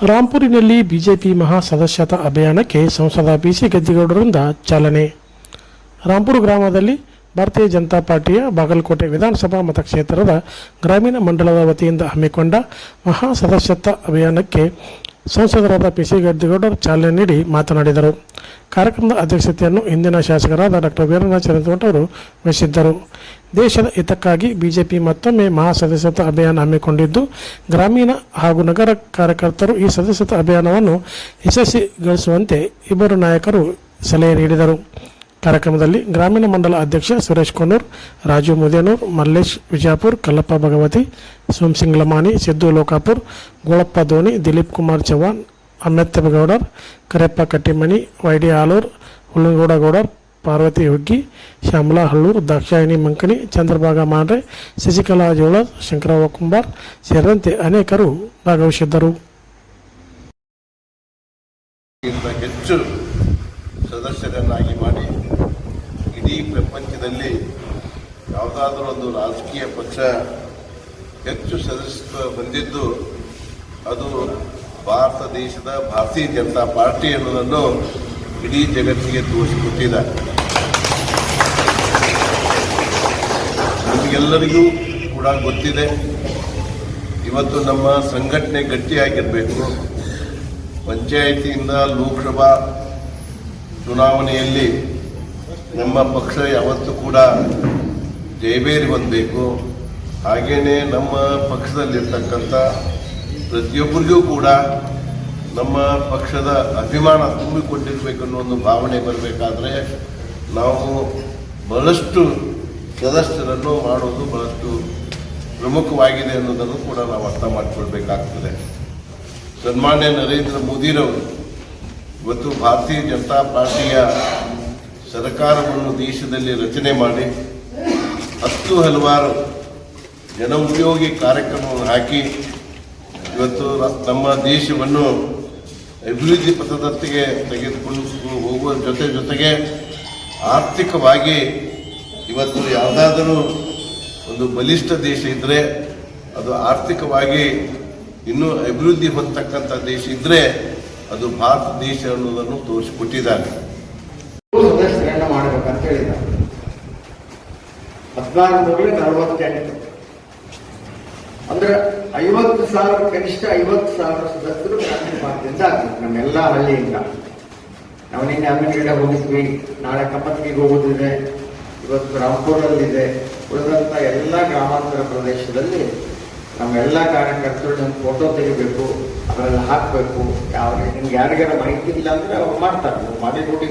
ರಾಂಪುರಿನಲ್ಲಿ BJP ಮಹಾ ಸದಸ್ಯತಾ ಅಭಿಯಾನಕ್ಕೆ ಸಂಸದ ಬಿಸಿ ಗದ್ದಿಗೌಡರಿಂದ ಚಾಲನೆ. ರಾಂಪುರ ಗ್ರಾಮದಲ್ಲಿ ಭಾರತೀಯ ಜನತಾ ಪಾರ್ಟಿಯ ಬಾಗಲಕೋಟೆ ವಿಧಾನಸಭಾ ಮತಕ್ಷೇತ್ರದ ಗ್ರಾಮೀಣ ಮಂಡಲದ ವತಿಯಿಂದ ಹಮ್ಮಿಕೊಂಡ ಮಹಾ ಸದಸ್ಯತಾ ಅಭಿಯಾನಕ್ಕೆ ಸಂಸದರಾದ ಪಿಸಿ ಗದ್ದಿಗೌಡರು ಚಾಲನೆ ನೀಡಿ ಮಾತನಾಡಿದರು. ಕಾರ್ಯಕ್ರಮದ ಅಧ್ಯಕ್ಷತೆಯನ್ನು ಇಂದಿನ ಶಾಸಕರಾದ ಡಾಕ್ಟರ್ ವೀರನಾಥ್ ಚಂದ್ರತೋಟ ಅವರು ವಹಿಸಿದ್ದರು. ದೇಶದ ಹಿತಕ್ಕಾಗಿ ಬಿಜೆಪಿ ಮತ್ತೊಮ್ಮೆ ಮಹಾ ಸದಸ್ಯತಾ ಅಭಿಯಾನ ಹಮ್ಮಿಕೊಂಡಿದ್ದು, ಗ್ರಾಮೀಣ ಹಾಗೂ ನಗರ ಕಾರ್ಯಕರ್ತರು ಈ ಸದಸ್ಯತಾ ಅಭಿಯಾನವನ್ನು ಯಶಸ್ವಿಗೊಳಿಸುವಂತೆ ಇಬ್ಬರು ನಾಯಕರು ಸಲಹೆ ನೀಡಿದರು. ಕಾರ್ಯಕ್ರಮದಲ್ಲಿ ಗ್ರಾಮೀಣ ಮಂಡಲ ಅಧ್ಯಕ್ಷ ಸುರೇಶ್ ಕೊನ್ನೂರ್, ರಾಜು ಮುದೇನೂರ್, ಮಲ್ಲೇಶ್ ವಿಜಾಪುರ್, ಕಲ್ಲಪ್ಪ ಭಗವತಿ, ಸೋಮಸಿಂಗ್ ಲಮಾನಿ, ಸಿದ್ದು ಲೋಕಾಪುರ್, ಗೋಳಪ್ಪ ಧೋನಿ, ದಿಲೀಪ್ ಕುಮಾರ್ ಚವ್ಹಾಣ್, ಅಮ್ಮೆತ್ತ ಗೌಡರ್, ಕರೆಪ್ಪ ಕಟ್ಟಿಮನಿ, ವೈಡಿ ಆಲೂರ್, ಹುಲ್ಲನಗೌಡ ಗೌಡರ್, ಪಾರ್ವತಿ ಹುಗ್ಗಿ, ಶ್ಯಾಮಲಾ ಹಳ್ಳೂರ್, ದಾಕ್ಷಾಯಿಣಿ ಮಂಕಣಿ, ಚಂದ್ರಭಾಗ ಮಾಂಡ್ರೆ, ಶಶಿಕಲಾ ಜೋಳರ್, ಶಂಕರವ್ವ ಕುಂಬಾರ್ ಸೇರಿದಂತೆ ಅನೇಕರು ಭಾಗವಹಿಸಿದ್ದರು. ಹೆಚ್ಚು ಸದಸ್ಯರನ್ನಾಗಿ ಮಾಡಿ ಇಡೀ ಪ್ರಪಂಚದಲ್ಲಿ ಯಾವುದಾದ್ರೂ ಒಂದು ರಾಜಕೀಯ ಪಕ್ಷ ಹೆಚ್ಚು ಸದಸ್ಯತ್ವ ಬಂದಿದ್ದು ಅದು ಭಾರತ ದೇಶದ ಭಾರತೀಯ ಜನತಾ ಪಾರ್ಟಿ ಎನ್ನುವುದನ್ನು ಇಡೀ ಜಗತ್ತಿಗೆ ತೋರಿಸಿಕೊಟ್ಟಿದ್ದಾರೆ. ನಮಗೆಲ್ಲರಿಗೂ ಕೂಡ ಗೊತ್ತಿದೆ, ಇವತ್ತು ನಮ್ಮ ಸಂಘಟನೆ ಗಟ್ಟಿಯಾಗಿರಬೇಕು. ಪಂಚಾಯಿತಿಯಿಂದ ಲೋಕಸಭಾ ಚುನಾವಣೆಯಲ್ಲಿ ನಮ್ಮ ಪಕ್ಷ ಯಾವತ್ತೂ ಕೂಡ ಜಯಬೇರಿ ಹೊಂದಬೇಕು. ಹಾಗೆಯೇ ನಮ್ಮ ಪಕ್ಷದಲ್ಲಿರ್ತಕ್ಕಂಥ ಪ್ರತಿಯೊಬ್ಬರಿಗೂ ಕೂಡ ನಮ್ಮ ಪಕ್ಷದ ಅಭಿಮಾನ ತುಂಬಿಕೊಂಡಿರಬೇಕು ಅನ್ನೋ ಒಂದು ಭಾವನೆ ಬರಬೇಕಾದ್ರೆ ನಾವು ಬಹಳಷ್ಟು ಸದಸ್ಯರನ್ನು ಮಾಡೋದು ಬಹಳಷ್ಟು ಪ್ರಮುಖವಾಗಿದೆ ಅನ್ನೋದನ್ನು ಕೂಡ ನಾವು ಅರ್ಥ ಮಾಡಿಕೊಳ್ಬೇಕಾಗ್ತದೆ. ಸನ್ಮಾನ್ಯ ನರೇಂದ್ರ ಮೋದಿರವರು ಇವತ್ತು ಭಾರತೀಯ ಜನತಾ ಪಾರ್ಟಿಯ ಸರ್ಕಾರವನ್ನು ದೇಶದಲ್ಲಿ ರಚನೆ ಮಾಡಿ ಹಲವಾರು ಜನೋಪಯೋಗಿ ಕಾರ್ಯಕ್ರಮವನ್ನು ಹಾಕಿ ಇವತ್ತು ನಮ್ಮ ದೇಶವನ್ನು ಅಭಿವೃದ್ಧಿ ಪಥದತ್ತಿಗೆ ತೆಗೆದುಕೊಂಡು ಹೋಗುವ ಜೊತೆಗೆ ಆರ್ಥಿಕವಾಗಿ ಇವತ್ತು ಯಾವುದಾದರೂ ಒಂದು ಬಲಿಷ್ಠ ದೇಶ ಇದ್ದರೆ ಅದು ಆರ್ಥಿಕವಾಗಿ ಇನ್ನೂ ಅಭಿವೃದ್ಧಿ ಹೊಂದತಕ್ಕಂಥ ದೇಶ ಇದ್ದರೆ ಅದು ಭಾರತ ದೇಶ ಅನ್ನೋದನ್ನು ತೋರಿಸಿಕೊಟ್ಟಿದ್ದಾರೆ. ಸದಸ್ಯರನ್ನ ಮಾಡಬೇಕಂತ ಹೇಳಿದ್ದಾರೆ. 1448 ಅಂದ್ರೆ 50,000 ಕನಿಷ್ಠ 50,000 ಸದಸ್ಯರು ಗ್ರಾಮೀಣ ಪಾರ್ಟಿಯಿಂದ ಆಗ್ಬೇಕು. ನಮ್ಮೆಲ್ಲ ಹಳ್ಳಿಯಿಂದ ನಾವು ನಿನ್ನೆ ಅಮ್ಮಿನಗಿಡ ಹೋಗಿದ್ವಿ, ನಾಳೆ ಕಪ್ಪತ್ತಿಗೆ ಹೋಗೋದಿದೆ, ಇವತ್ತು ರಾಂಪುರಲ್ಲಿದೆ. ಉಳಿದಂತ ಎಲ್ಲ ಗ್ರಾಮಾಂತರ ಪ್ರದೇಶದಲ್ಲಿ ನಮ್ಮೆಲ್ಲ ಕಾರ್ಯಕರ್ತರು ನಮ್ಮ ಫೋಟೋ ತೆಗಿಬೇಕು, ಅದರಲ್ಲಿ ಹಾಕಬೇಕು. ನಿಮ್ಗೆ ಯಾರಿಗಾರ ಮಾಹಿತಿ ಇಲ್ಲ ಅಂದ್ರೆ ಅವ್ರು ಮಾಡ್ತಾರೆ, ಮಾಡಿ ನೋಡಿ.